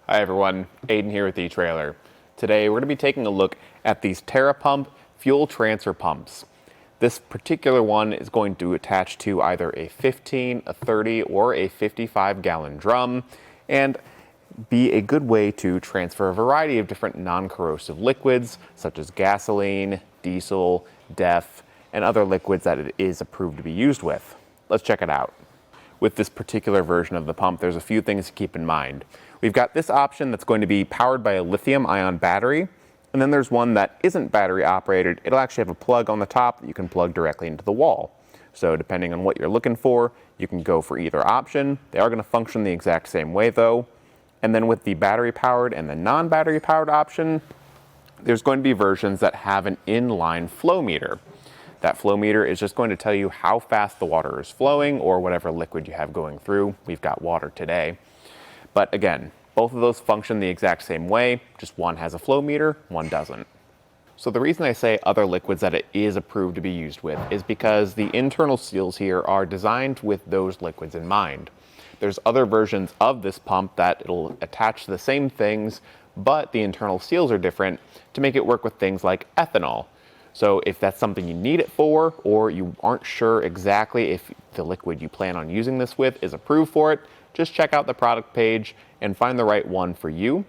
Hi everyone, Aiden here with etrailer. Today we're going to be taking a look at these TeraPump Fuel Transfer Pumps. This particular one is going to attach to either a 15, a 30, or a 55-gallon drum and be a good way to transfer a variety of different non-corrosive liquids such as gasoline, diesel, DEF, and other liquids that it is approved to be used with. Let's check it out. With this particular version of the pump, there's a few things to keep in mind. We've got this option that's going to be powered by a lithium-ion battery, and then there's one that isn't battery operated. It'll actually have a plug on the top that you can plug directly into the wall. So depending on what you're looking for, you can go for either option. They are going to function the exact same way though. And then with the battery-powered and the non-battery powered option, there's going to be versions that have an inline flow meter. That flow meter is just going to tell you how fast the water is flowing or whatever liquid you have going through. We've got water today. But again, both of those function the exact same way, just one has a flow meter, one doesn't. So the reason I say other liquids that it is approved to be used with is because the internal seals here are designed with those liquids in mind. There's other versions of this pump that it'll attach to the same things, but the internal seals are different to make it work with things like ethanol. So if that's something you need it for, or you aren't sure exactly if the liquid you plan on using this with is approved for it, just check out the product page and find the right one for you.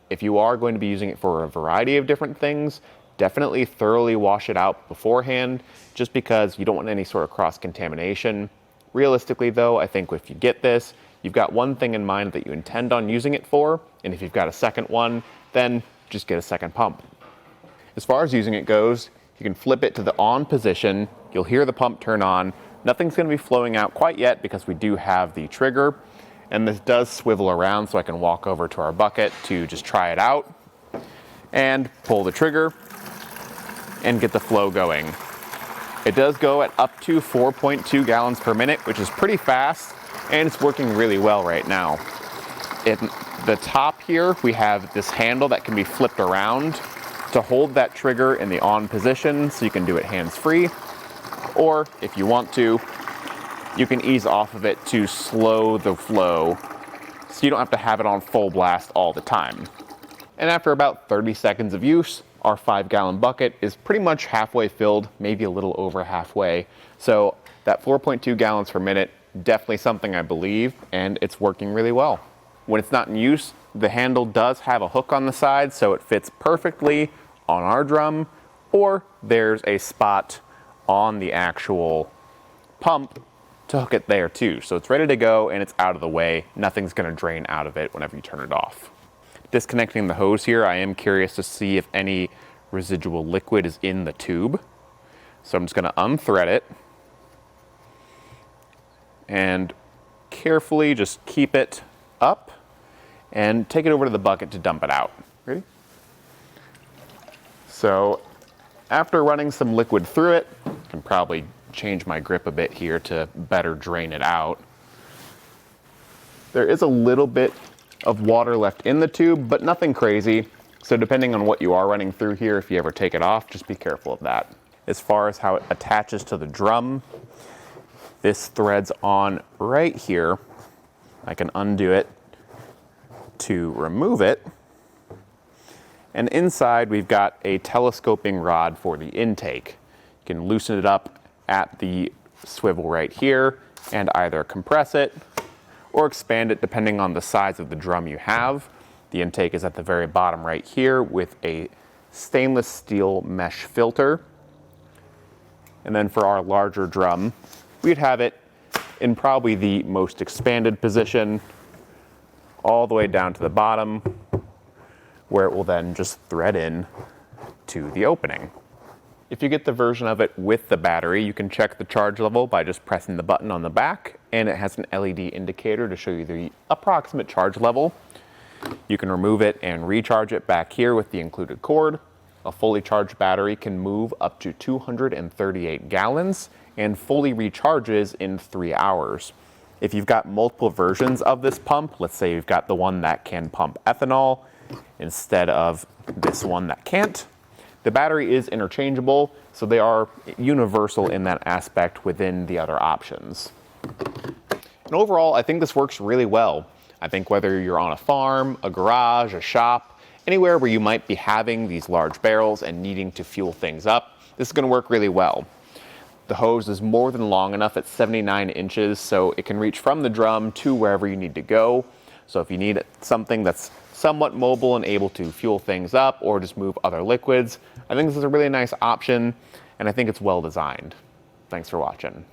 If you are going to be using it for a variety of different things, definitely thoroughly wash it out beforehand, just because you don't want any sort of cross-contamination. Realistically though, I think if you get this, you've got one thing in mind that you intend on using it for, and if you've got a second one, then just get a second pump. As far as using it goes, you can flip it to the on position, you'll hear the pump turn on. Nothing's going to be flowing out quite yet because we do have the trigger, and this does swivel around so I can walk over to our bucket to just try it out and pull the trigger and get the flow going. It does go at up to 4.2 gallons per minute, which is pretty fast, and it's working really well right now. At the top here, we have this handle that can be flipped around to hold that trigger in the on position so you can do it hands-free, or if you want to, you can ease off of it to slow the flow so you don't have to have it on full blast all the time. And after about 30 seconds of use, our 5-gallon bucket is pretty much halfway filled, maybe a little over halfway. So that 4.2 gallons per minute, definitely something I believe, and it's working really well. When it's not in use, the handle does have a hook on the side, so it fits perfectly on our drum, or there's a spot on the actual pump to hook it there too. So it's ready to go and it's out of the way. Nothing's gonna drain out of it whenever you turn it off. Disconnecting the hose here, I am curious to see if any residual liquid is in the tube. So I'm just gonna unthread it and carefully just keep it up and take it over to the bucket to dump it out. Ready? So after running some liquid through it, I can probably change my grip a bit here to better drain it out. There is a little bit of water left in the tube, but nothing crazy. So depending on what you are running through here, if you ever take it off, just be careful of that. As far as how it attaches to the drum, this threads on right here. I can undo it to remove it. And inside we've got a telescoping rod for the intake. You can loosen it up at the swivel right here and either compress it or expand it depending on the size of the drum you have. The intake is at the very bottom right here with a stainless steel mesh filter. And then for our larger drum, we'd have it in probably the most expanded position all the way down to the bottom, where it will then just thread in to the opening. If you get the version of it with the battery, you can check the charge level by just pressing the button on the back, and it has an LED indicator to show you the approximate charge level. You can remove it and recharge it back here with the included cord. A fully charged battery can move up to 238 gallons and fully recharges in 3 hours. If you've got multiple versions of this pump, let's say you've got the one that can pump ethanol instead of this one that can't, the battery is interchangeable, so they are universal in that aspect within the other options. And overall, I think this works really well. I think whether you're on a farm, a garage, a shop, anywhere where you might be having these large barrels and needing to fuel things up, this is going to work really well. The hose is more than long enough at 79 inches, so it can reach from the drum to wherever you need to go. So if you need something that's somewhat mobile and able to fuel things up or just move other liquids, I think this is a really nice option, and I think it's well designed. Thanks for watching.